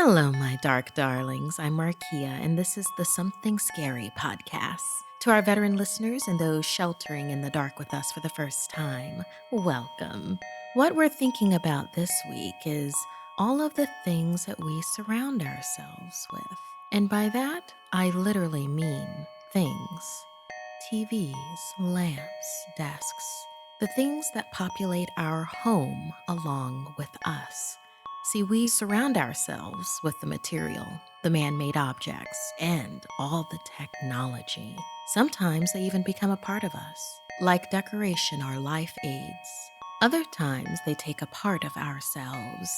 Hello, my dark darlings. I'm Markia, and this is the Something Scary podcast. To our veteran listeners and those sheltering in the dark with us for the first time, welcome. What we're thinking about this week is all of the things that we surround ourselves with. And by that, I literally mean things. TVs, lamps, desks, the things that populate our home along with us. See, we surround ourselves with the material, the man-made objects, and all the technology. Sometimes they even become a part of us, like decoration or life aids. Other times they take a part of ourselves.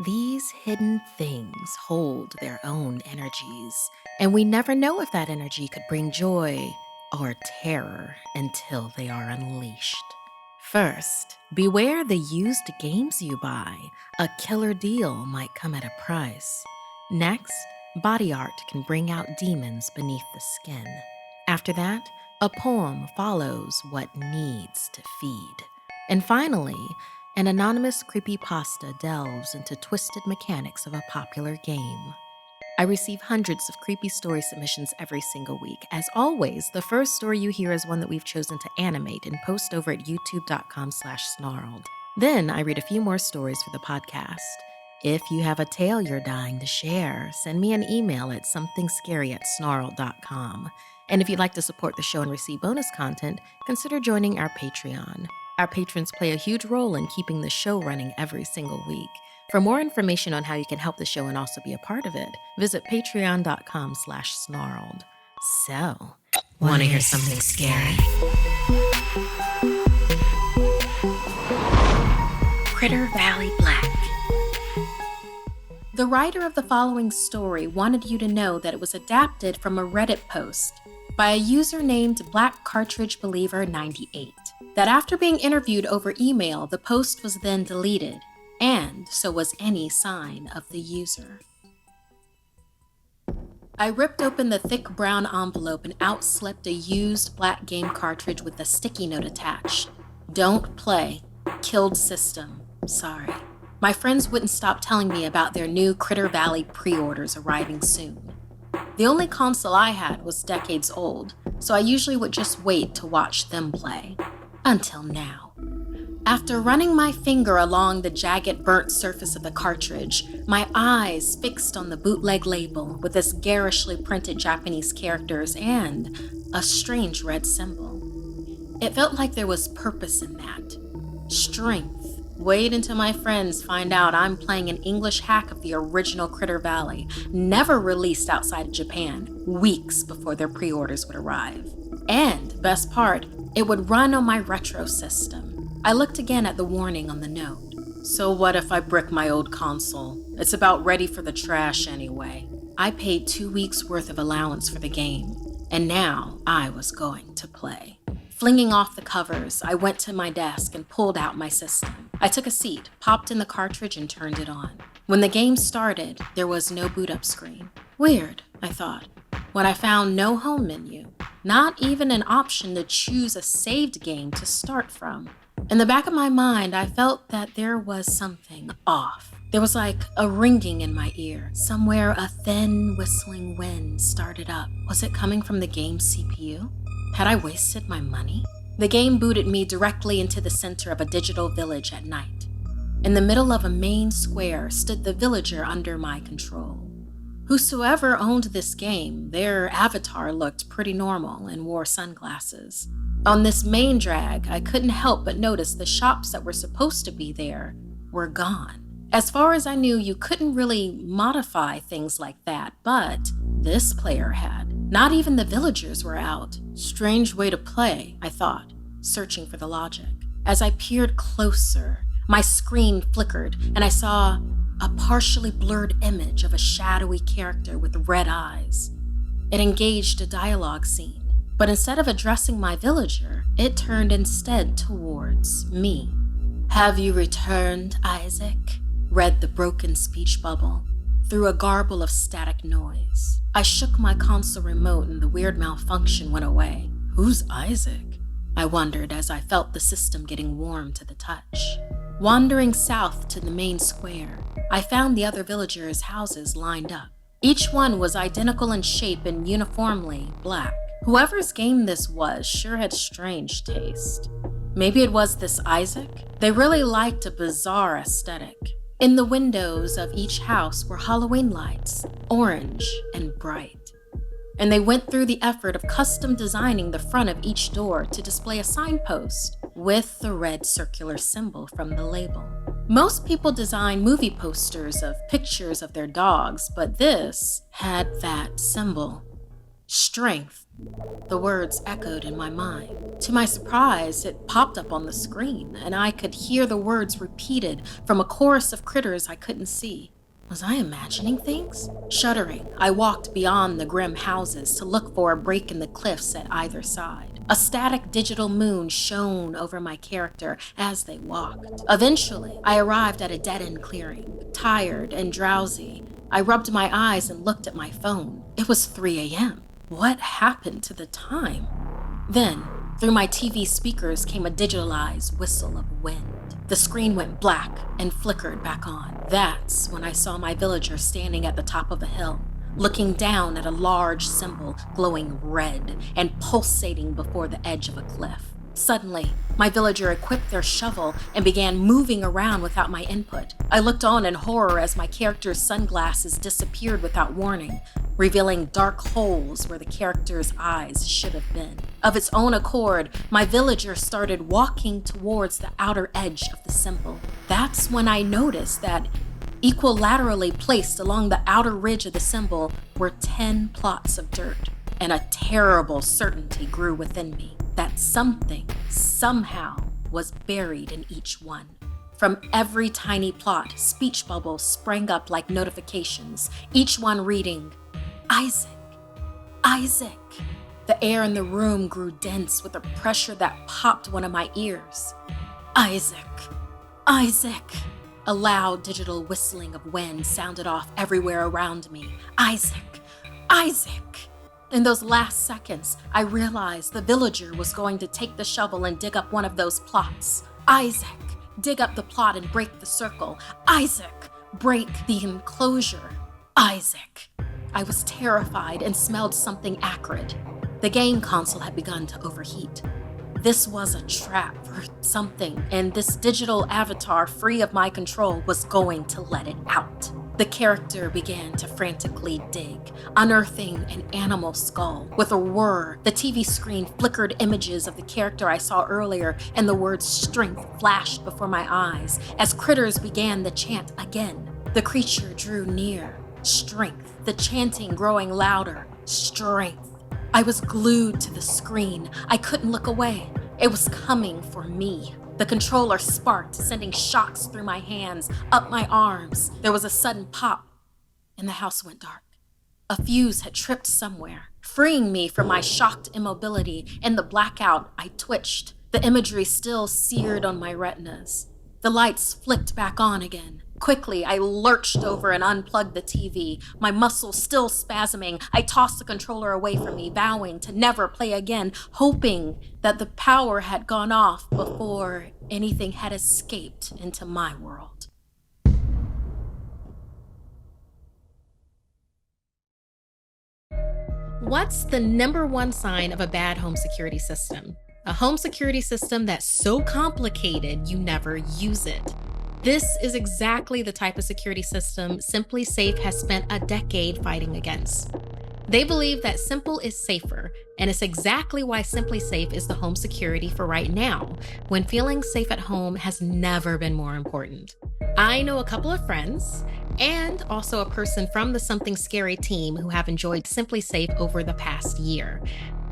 These hidden things hold their own energies, and we never know if that energy could bring joy or terror until they are unleashed. First, beware the used games you buy. A killer deal might come at a price. Next, body art can bring out demons beneath the skin. After that, a poem follows what needs to feed. And finally, an anonymous creepypasta delves into twisted mechanics of a popular game. I receive hundreds of creepy story submissions every single week. As always, the first story you hear is one that we've chosen to animate and post over at youtube.com/snarled. Then I read a few more stories for the podcast. If you have a tale you're dying to share, send me an email at somethingscary@snarled.com. And if you'd like to support the show and receive bonus content, consider joining our Patreon. Our patrons play a huge role in keeping the show running every single week. For more information on how you can help the show and also be a part of it, visit patreon.com/snarled. So, want to hear something scary? Critter Valley Black. The writer of the following story wanted you to know that it was adapted from a Reddit post by a user named Black Cartridge Believer 98. That after being interviewed over email, the post was then deleted. And so was any sign of the user. I ripped open the thick brown envelope and out slipped a used black game cartridge with a sticky note attached. Don't play. Killed system. Sorry. My friends wouldn't stop telling me about their new Critter Valley pre-orders arriving soon. The only console I had was decades old, so I usually would just wait to watch them play. Until now. After running my finger along the jagged, burnt surface of the cartridge, my eyes fixed on the bootleg label with its garishly printed Japanese characters and a strange red symbol. It felt like there was purpose in that. Strength. Wait until my friends find out I'm playing an English hack of the original Critter Valley, never released outside of Japan, weeks before their pre-orders would arrive. And, best part, it would run on my retro system. I looked again at the warning on the note. So what if I brick my old console? It's about ready for the trash anyway. I paid 2 weeks worth of allowance for the game, and now I was going to play. Flinging off the covers, I went to my desk and pulled out my system. I took a seat, popped in the cartridge, and turned it on. When the game started, there was no boot-up screen. Weird, I thought, when I found no home menu, not even an option to choose a saved game to start from. In the back of my mind, I felt that there was something off. There was like a ringing in my ear. Somewhere a thin, whistling wind started up. Was it coming from the game's CPU? Had I wasted my money? The game booted me directly into the center of a digital village at night. In the middle of a main square stood the villager under my control. Whosoever owned this game, their avatar looked pretty normal and wore sunglasses. On this main drag, I couldn't help but notice the shops that were supposed to be there were gone. As far as I knew, you couldn't really modify things like that, but this player had. Not even the villagers were out. Strange way to play, I thought, searching for the logic. As I peered closer, my screen flickered and I saw a partially blurred image of a shadowy character with red eyes. It engaged a dialogue scene. But instead of addressing my villager, it turned instead towards me. "Have you returned, Isaac?" read the broken speech bubble through a garble of static noise. I shook my console remote and the weird malfunction went away. Who's Isaac? I wondered as I felt the system getting warm to the touch. Wandering south to the main square, I found the other villagers' houses lined up. Each one was identical in shape and uniformly black. Whoever's game this was sure had strange taste. Maybe it was this Isaac? They really liked a bizarre aesthetic. In the windows of each house were Halloween lights, orange and bright. And they went through the effort of custom designing the front of each door to display a signpost with the red circular symbol from the label. Most people design movie posters of pictures of their dogs, but this had that symbol. Strength. The words echoed in my mind. To my surprise, it popped up on the screen, and I could hear the words repeated from a chorus of critters I couldn't see. Was I imagining things? Shuddering, I walked beyond the grim houses to look for a break in the cliffs at either side. A static digital moon shone over my character as they walked. Eventually, I arrived at a dead-end clearing. Tired and drowsy, I rubbed my eyes and looked at my phone. It was 3 a.m. What happened to the time? Then, through my TV speakers came a digitalized whistle of wind. The screen went black and flickered back on. That's when I saw my villager standing at the top of a hill, looking down at a large symbol glowing red and pulsating before the edge of a cliff. Suddenly, my villager equipped their shovel and began moving around without my input. I looked on in horror as my character's sunglasses disappeared without warning, revealing dark holes where the character's eyes should have been. Of its own accord, my villager started walking towards the outer edge of the symbol. That's when I noticed that equilaterally placed along the outer ridge of the symbol were 10 plots of dirt, and a terrible certainty grew within me that something, somehow, was buried in each one. From every tiny plot, speech bubbles sprang up like notifications, each one reading, Isaac, Isaac. The air in the room grew dense with a pressure that popped one of my ears. Isaac, Isaac. A loud digital whistling of wind sounded off everywhere around me. Isaac, Isaac. In those last seconds, I realized the villager was going to take the shovel and dig up one of those plots. Isaac, dig up the plot and break the circle. Isaac, break the enclosure. Isaac. I was terrified and smelled something acrid. The game console had begun to overheat. This was a trap or something, and this digital avatar, free of my control, was going to let it out. The character began to frantically dig, unearthing an animal skull. With a whir, the TV screen flickered images of the character I saw earlier, and the word strength flashed before my eyes as critters began the chant again. The creature drew near. Strength. The chanting growing louder. Strength. I was glued to the screen. I couldn't look away. It was coming for me. The controller sparked, sending shocks through my hands, up my arms. There was a sudden pop, and the house went dark. A fuse had tripped somewhere, freeing me from my shocked immobility. In the blackout, I twitched, the imagery still seared on my retinas. The lights flicked back on again. Quickly, I lurched over and unplugged the TV. My muscles still spasming, I tossed the controller away from me, vowing to never play again, hoping that the power had gone off before anything had escaped into my world. What's the number one sign of a bad home security system? A home security system that's so complicated you never use it. This is exactly the type of security system SimpliSafe has spent a decade fighting against. They believe that simple is safer, and it's exactly why SimpliSafe is the home security for right now, when feeling safe at home has never been more important. I know a couple of friends, and also a person from the Something Scary team who have enjoyed SimpliSafe over the past year.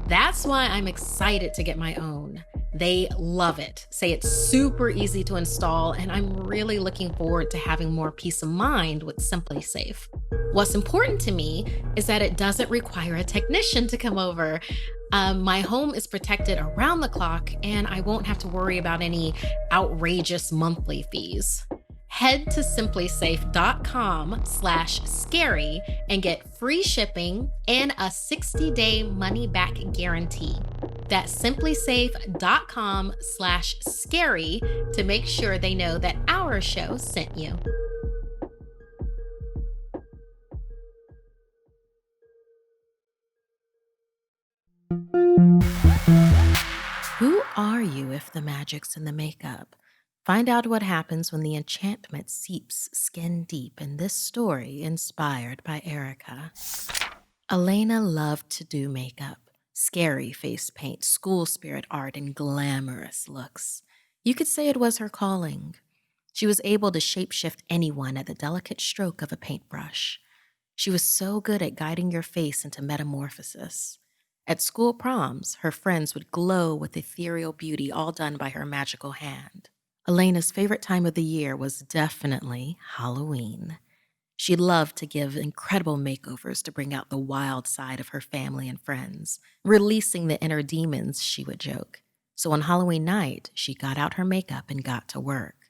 That's why I'm excited to get my own. They love it, say it's super easy to install, and I'm really looking forward to having more peace of mind with SimpliSafe. What's important to me is that it doesn't require a technician to come over. My home is protected around the clock, and I won't have to worry about any outrageous monthly fees. Head to simplisafe.com/scary and get free shipping and a 60-day money-back guarantee. That's simplysafe.com/scary to make sure they know that our show sent you. Who are you if the magic's in the makeup? Find out what happens when the enchantment seeps skin deep in this story inspired by Erica. Elena loved to do makeup, scary face paint, school spirit art, and glamorous looks. You could say it was her calling. She was able to shapeshift anyone at the delicate stroke of a paintbrush. She was so good at guiding your face into metamorphosis. At school proms, her friends would glow with ethereal beauty, all done by her magical hand. Elena's favorite time of the year was definitely Halloween. She loved to give incredible makeovers to bring out the wild side of her family and friends, releasing the inner demons, she would joke. So on Halloween night, she got out her makeup and got to work.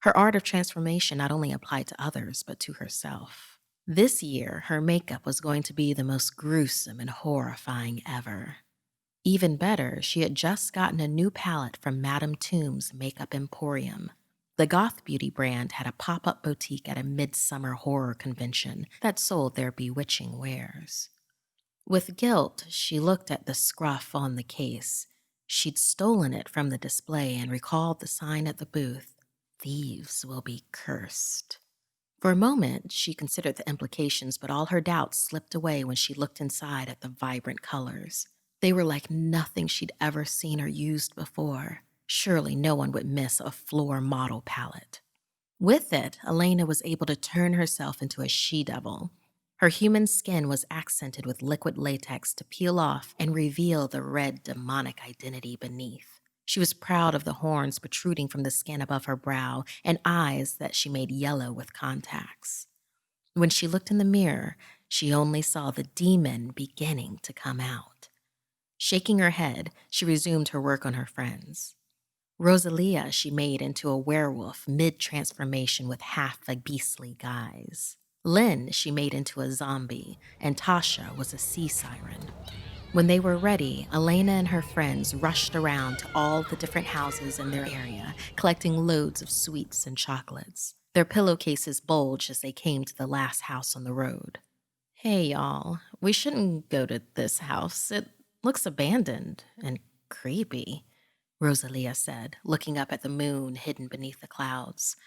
Her art of transformation not only applied to others, but to herself. This year, her makeup was going to be the most gruesome and horrifying ever. Even better, she had just gotten a new palette from Madame Tomb's Makeup Emporium. The goth beauty brand had a pop-up boutique at a midsummer horror convention that sold their bewitching wares. With guilt, she looked at the scruff on the case. She'd stolen it from the display and recalled the sign at the booth, "Thieves will be cursed." For a moment, she considered the implications, but all her doubts slipped away when she looked inside at the vibrant colors. They were like nothing she'd ever seen or used before. Surely no one would miss a floor model palette. With it, Elena was able to turn herself into a she-devil. Her human skin was accented with liquid latex to peel off and reveal the red demonic identity beneath. She was proud of the horns protruding from the skin above her brow and eyes that she made yellow with contacts. When she looked in the mirror, she only saw the demon beginning to come out. Shaking her head, she resumed her work on her friends. Rosalia she made into a werewolf mid-transformation with half a beastly guise. Lynn she made into a zombie, and Tasha was a sea siren. When they were ready, Elena and her friends rushed around to all the different houses in their area, collecting loads of sweets and chocolates. Their pillowcases bulged as they came to the last house on the road. "Hey, y'all, we shouldn't go to this house. It looks abandoned and creepy," Rosalia said, looking up at the moon hidden beneath the clouds.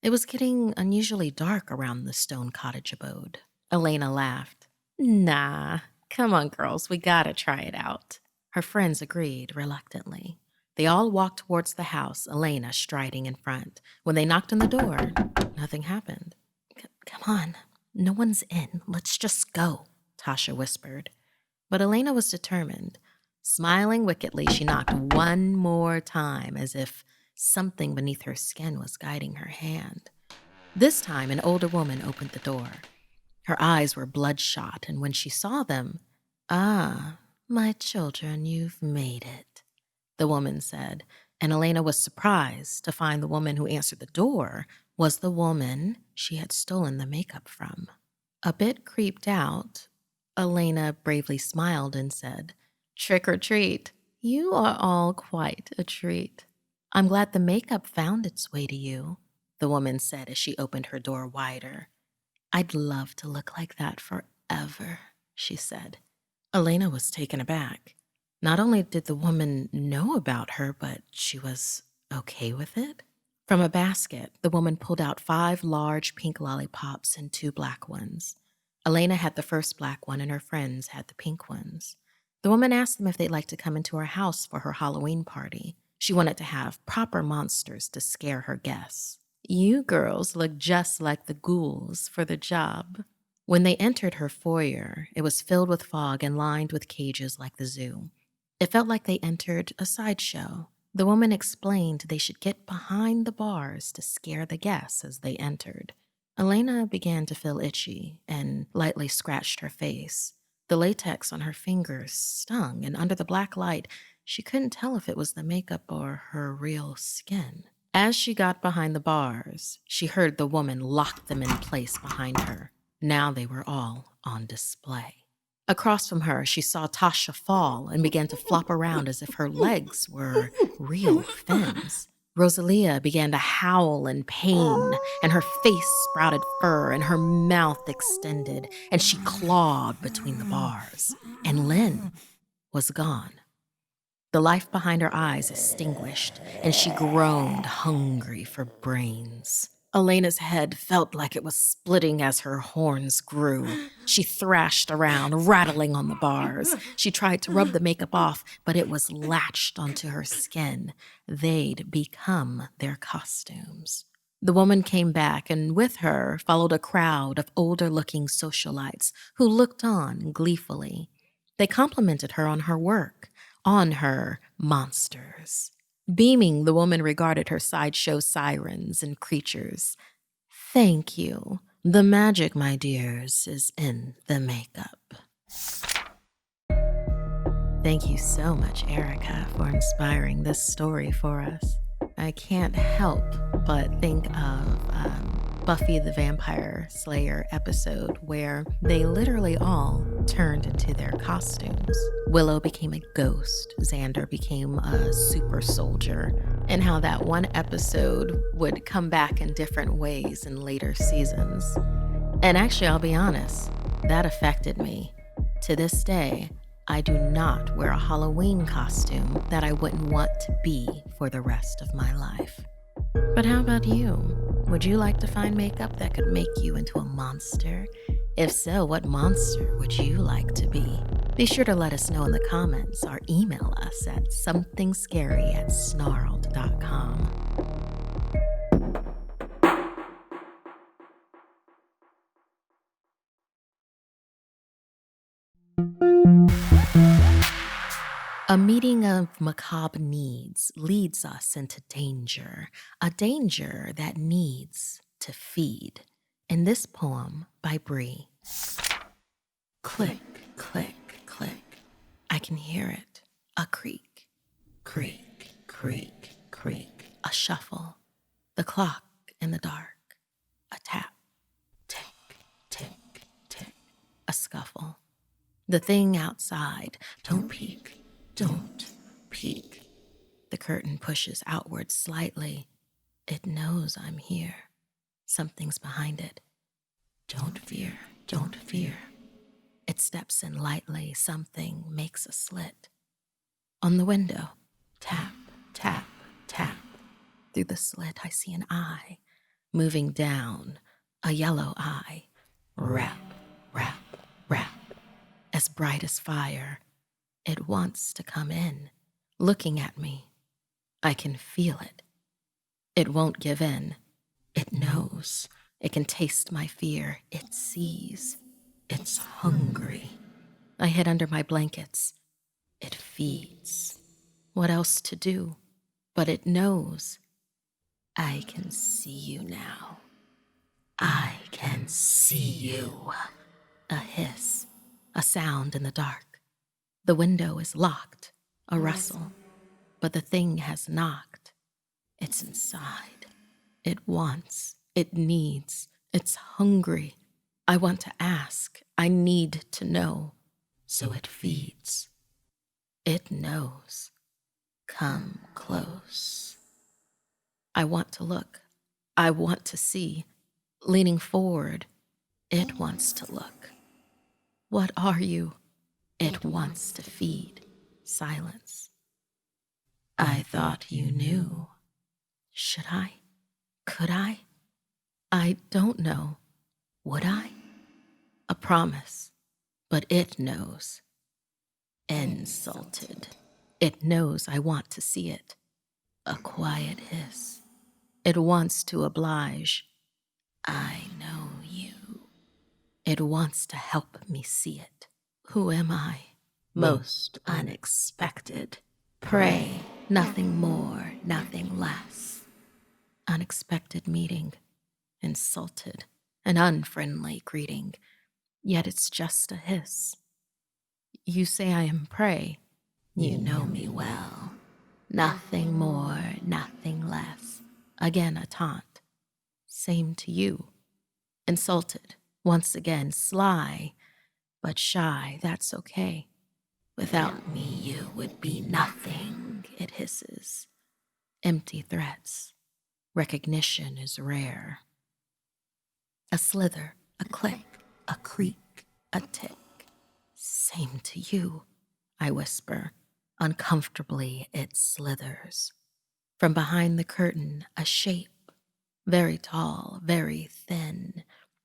It was getting unusually dark around the stone cottage abode. Elena laughed. "Nah. Come on, girls, we gotta try it out." Her friends agreed reluctantly. They all walked towards the house, Elena striding in front. When they knocked on the door, nothing happened. Come on, no one's in. Let's just go," Tasha whispered. But Elena was determined. Smiling wickedly, she knocked one more time as if something beneath her skin was guiding her hand. This time, an older woman opened the door. Her eyes were bloodshot, and when she saw them, "Ah, my children, you've made it," the woman said, and Elena was surprised to find the woman who answered the door was the woman she had stolen the makeup from. A bit creeped out, Elena bravely smiled and said, "Trick or treat. You are all quite a treat." "I'm glad the makeup found its way to you," the woman said as she opened her door wider. "I'd love to look like that forever," she said. Elena was taken aback. Not only did the woman know about her, but she was okay with it. From a basket, the woman pulled out 5 large pink lollipops and 2 black ones. Elena had the first black one and her friends had the pink ones. The woman asked them if they'd like to come into her house for her Halloween party. She wanted to have proper monsters to scare her guests. "You girls look just like the ghouls for the job." When they entered her foyer, it was filled with fog and lined with cages like the zoo. It felt like they entered a sideshow. The woman explained they should get behind the bars to scare the guests as they entered. Elena began to feel itchy and lightly scratched her face. The latex on her fingers stung, and under the black light, she couldn't tell if it was the makeup or her real skin. As she got behind the bars, she heard the woman lock them in place behind her. Now they were all on display. Across from her, she saw Tasha fall and began to flop around as if her legs were real fins. Rosalia began to howl in pain, and her face sprouted fur and her mouth extended, and she clawed between the bars. And Lynn was gone. The life behind her eyes extinguished, and she groaned, hungry for brains. Elena's head felt like it was splitting as her horns grew. She thrashed around, rattling on the bars. She tried to rub the makeup off, but it was latched onto her skin. They'd become their costumes. The woman came back, and with her followed a crowd of older-looking socialites who looked on gleefully. They complimented her on her work, on her monsters. Beaming, the woman regarded her sideshow sirens and creatures. Thank you. The magic, my dears, is in the makeup. Thank you so much, Erica, for inspiring this story for us. I can't help but think of Buffy the Vampire Slayer episode where they literally all turned into their costumes. Willow became a ghost, Xander became a super soldier, and how that one episode would come back in different ways in later seasons. And actually, I'll be honest, that affected me. To this day, I do not wear a Halloween costume that I wouldn't want to be for the rest of my life. But how about you? Would you like to find makeup that could make you into a monster? If so, what monster would you like to be? Be sure to let us know in the comments or email us at somethingscary@snarled.com. A meeting of macabre needs leads us into danger, a danger that needs to feed. In this poem by Bree. Click, click, click. I can hear it. A creak, creak, creak, creak. A shuffle. The clock in the dark. A tap. Tick, tick, tick. A scuffle. The thing outside. Don't peek. Don't peek. The curtain pushes outward slightly. It knows I'm here. Something's behind it. Don't fear, don't fear. It steps in lightly. Something makes a slit. On the window, tap, tap, tap. Through the slit, I see an eye moving down, a yellow eye. Rap, rap, rap. As bright as fire. It wants to come in, looking at me. I can feel it. It won't give in. It knows. It can taste my fear. It sees. It's hungry. I hid under my blankets. It feeds. What else to do? But it knows. I can see you now. I can see you. A hiss, a sound in the dark. The window is locked, a rustle, but the thing has knocked. It's inside. It wants, it needs, it's hungry. I want to ask, I need to know, so it feeds. It knows. Come close. I want to look. I want to see. Leaning forward, it wants to look. What are you? It wants to feed. Silence. I thought you knew. Should I? Could I? I don't know. Would I? A promise. But it knows. Insulted. It knows I want to see it. A quiet hiss. It wants to oblige. I know you. It wants to help me see it. Who am I? Most unexpected. Pray, nothing more, nothing less. Unexpected meeting. Insulted. An unfriendly greeting. Yet it's just a hiss. You say I am prey. You know me well. Nothing more, nothing less. Again a taunt. Same to you. Insulted. Once again, sly. But shy, that's okay. Without me, you would be nothing, it hisses. Empty threats. Recognition is rare. A slither, a click, a creak, a tick. Same to you, I whisper. Uncomfortably, it slithers. From behind the curtain, a shape. Very tall, very thin,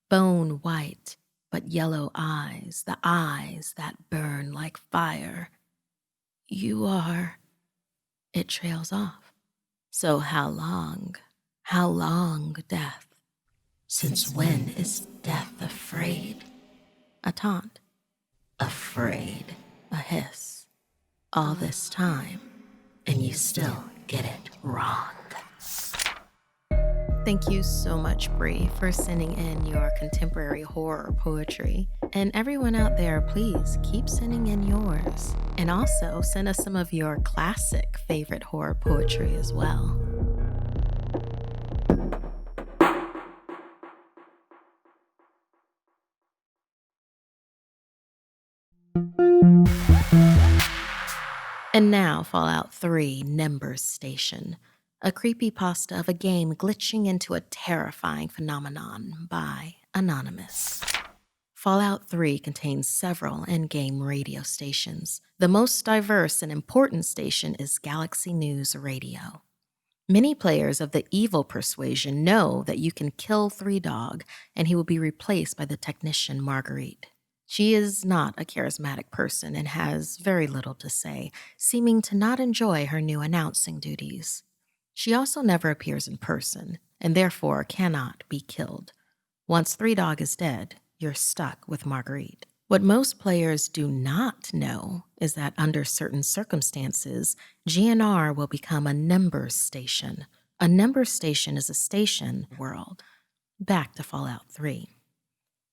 bone white, but yellow eyes, the eyes that burn like fire. You are. It trails off. So how long? How long, death? Since when is death afraid? A taunt. Afraid. A hiss. All this time, and you still get it wrong. Thank you so much, Bree, for sending in your contemporary horror poetry. And everyone out there, please keep sending in yours. And also send us some of your classic favorite horror poetry as well. And now, Fallout 3 Nimbus Station, a creepypasta of a game glitching into a terrifying phenomenon by Anonymous. Fallout 3 contains several in-game radio stations. The most diverse and important station is Galaxy News Radio. Many players of the evil persuasion know that you can kill Three Dog and he will be replaced by the technician Marguerite. She is not a charismatic person and has very little to say, seeming to not enjoy her new announcing duties. She also never appears in person, and therefore cannot be killed. Once Three Dog is dead, you're stuck with Marguerite. What most players do not know is that under certain circumstances, GNR will become a Nimbus station. A Nimbus station is a station world. Back to Fallout 3.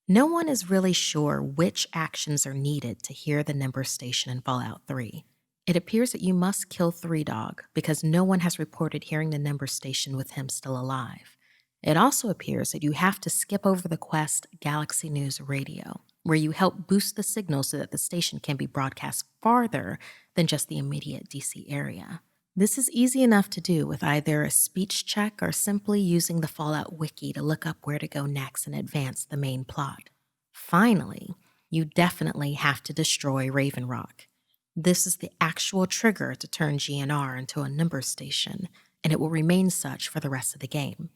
No one is really sure which actions are needed to hear the Nimbus station in Fallout 3. It appears that you must kill Three Dog because no one has reported hearing the Nimbus station with him still alive. It also appears that you have to skip over the quest Galaxy News Radio, where you help boost the signal so that the station can be broadcast farther than just the immediate DC area. This is easy enough to do with either a speech check or simply using the Fallout Wiki to look up where to go next and advance the main plot. Finally, you definitely have to destroy Raven Rock. This is the actual trigger to turn GNR into a Nimbus station, and it will remain such for the rest of the game.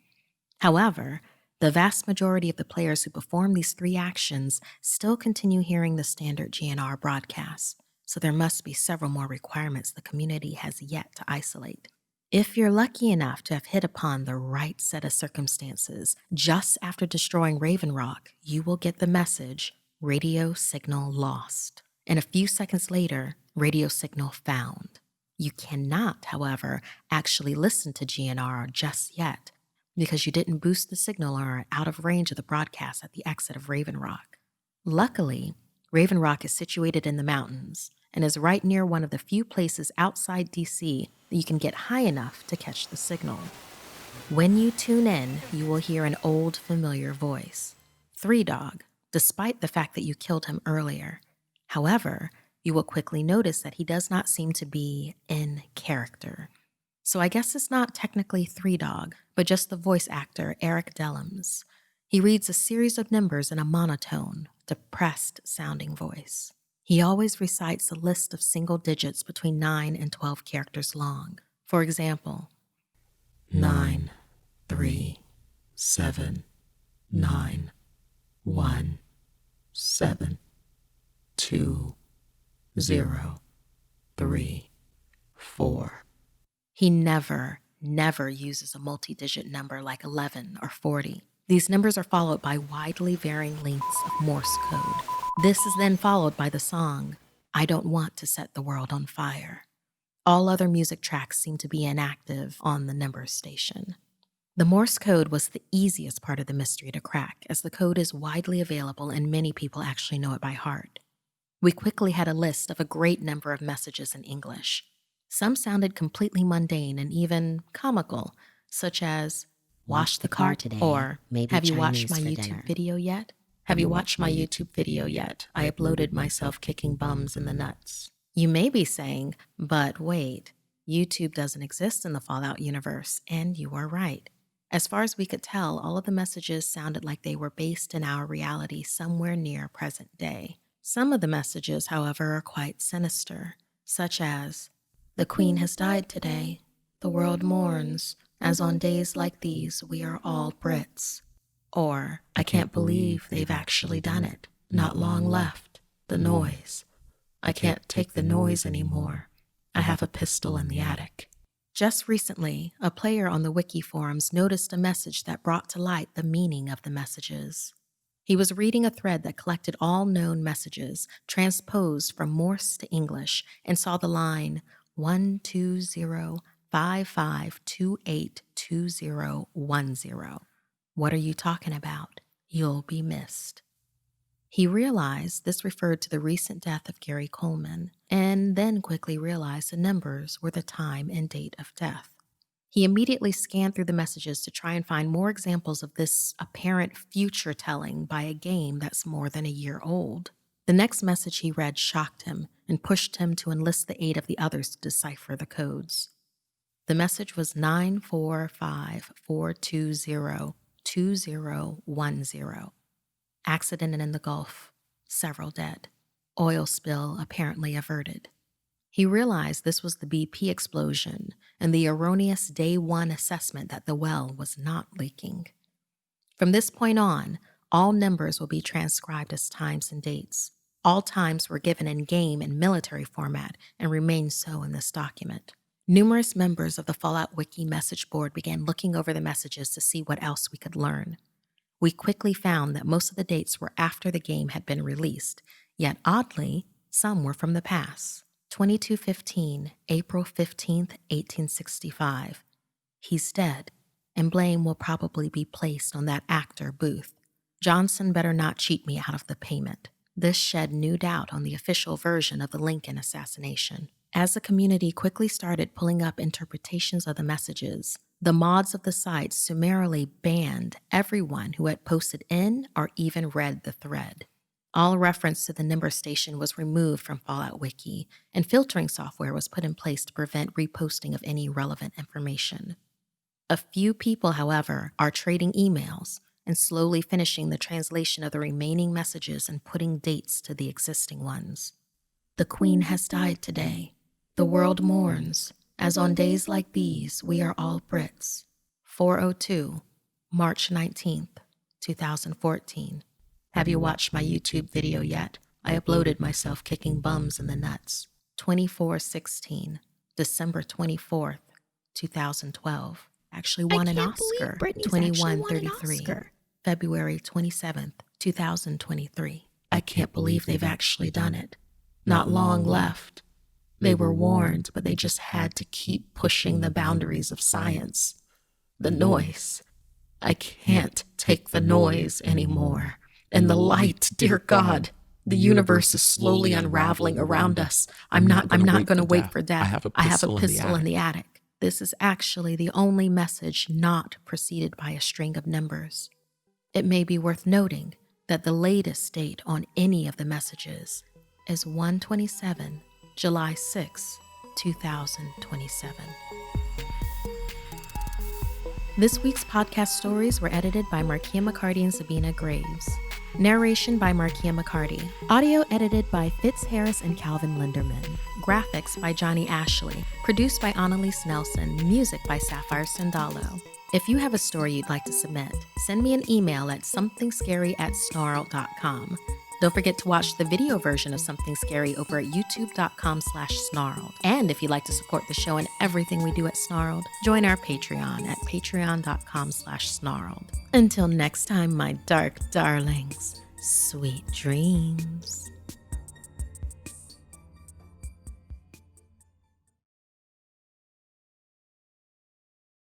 However, the vast majority of the players who perform these three actions still continue hearing the standard GNR broadcasts, so there must be several more requirements the community has yet to isolate. If you're lucky enough to have hit upon the right set of circumstances, just after destroying Raven Rock, you will get the message, radio signal lost. And a few seconds later, radio signal found. You cannot, however, actually listen to GNR just yet, because you didn't boost the signal or are out of range of the broadcast at the exit of Raven Rock. Luckily, Raven Rock is situated in the mountains and is right near one of the few places outside DC that you can get high enough to catch the signal. When you tune in, you will hear an old familiar voice, Three Dog, despite the fact that you killed him earlier. However, you will quickly notice that he does not seem to be in character. So I guess it's not technically Three Dog, but just the voice actor Eric Dellums. He reads a series of numbers in a monotone, depressed-sounding voice. He always recites a list of single digits between 9 and 12 characters long. For example, 9, 3, 7, 9, 1, 7, 2, 0, 3, 4. He never uses a multi-digit number like 11 or 40. These numbers are followed by widely varying lengths of Morse code. This is then followed by the song, I Don't Want to Set the World on Fire. All other music tracks seem to be inactive on the Nimbus station. The Morse code was the easiest part of the mystery to crack, as the code is widely available and many people actually know it by heart. We quickly had a list of a great number of messages in English. Some sounded completely mundane and even comical, such as, wash the car today, or have you watched my YouTube video yet? Have you watched my YouTube video yet? I uploaded myself kicking bums in the nuts. You may be saying, but wait, YouTube doesn't exist in the Fallout universe, and you are right. As far as we could tell, all of the messages sounded like they were based in our reality somewhere near present day. Some of the messages, however, are quite sinister, such as, "The Queen has died today. The world mourns, as on days like these we are all Brits." Or, "I can't believe they've actually done it. Not long left. The noise. I can't take the noise anymore. I have a pistol in the attic." Just recently, a player on the wiki forums noticed a message that brought to light the meaning of the messages. He was reading a thread that collected all known messages, transposed from Morse to English, and saw the line 12055282010. "What are you talking about? You'll be missed." He realized this referred to the recent death of Gary Coleman, and then quickly realized the numbers were the time and date of death. He immediately scanned through the messages to try and find more examples of this apparent future telling by a game that's more than a year old. The next message he read shocked him and pushed him to enlist the aid of the others to decipher the codes. The message was 945420210. Accident in the Gulf, several dead. Oil spill apparently averted. He realized this was the BP explosion and the erroneous day one assessment that the well was not leaking. From this point on, all numbers will be transcribed as times and dates. All times were given in game and military format and remain so in this document. Numerous members of the Fallout Wiki message board began looking over the messages to see what else we could learn. We quickly found that most of the dates were after the game had been released, yet oddly, some were from the past. 2215, April 15th, 1865. He's dead, and blame will probably be placed on that actor, Booth. Johnson better not cheat me out of the payment. This shed new doubt on the official version of the Lincoln assassination. As the community quickly started pulling up interpretations of the messages, the mods of the site summarily banned everyone who had posted in or even read the thread. All reference to the number station was removed from Fallout Wiki, and filtering software was put in place to prevent reposting of any relevant information. A few people, however, are trading emails and slowly finishing the translation of the remaining messages and putting dates to the existing ones. "The Queen has died today. The world mourns, as on days like these we are all Brits." 402, March 19th, 2014. Have you watched my YouTube video yet? I uploaded myself kicking bums in the nuts. 2416, December 24th, 2012. Actually won an Oscar. 2133, February 27th, 2023. I can't believe they've actually done it. Not long left. They were warned, but they just had to keep pushing the boundaries of science. The noise. I can't take the noise anymore. And the light, dear God, the universe is slowly unraveling around us. I'm not going to wait for death. I have a pistol in the attic. This is actually the only message not preceded by a string of numbers. It may be worth noting that the latest date on any of the messages is 127, July 6, 2027. This week's podcast stories were edited by Markia McCarty and Sabina Graves. Narration by Markia McCarty. Audio edited by Fitz Harris and Calvin Linderman. Graphics by Johnny Ashley. Produced by Annalise Nelson. Music by Sapphire Sandalo. If you have a story you'd like to submit, send me an email at somethingscary@snarled.com. Don't forget to watch the video version of Something Scary over at youtube.com/snarled. And if you'd like to support the show and everything we do at Snarled, join our Patreon at patreon.com/snarled. Until next time, my dark darlings, sweet dreams.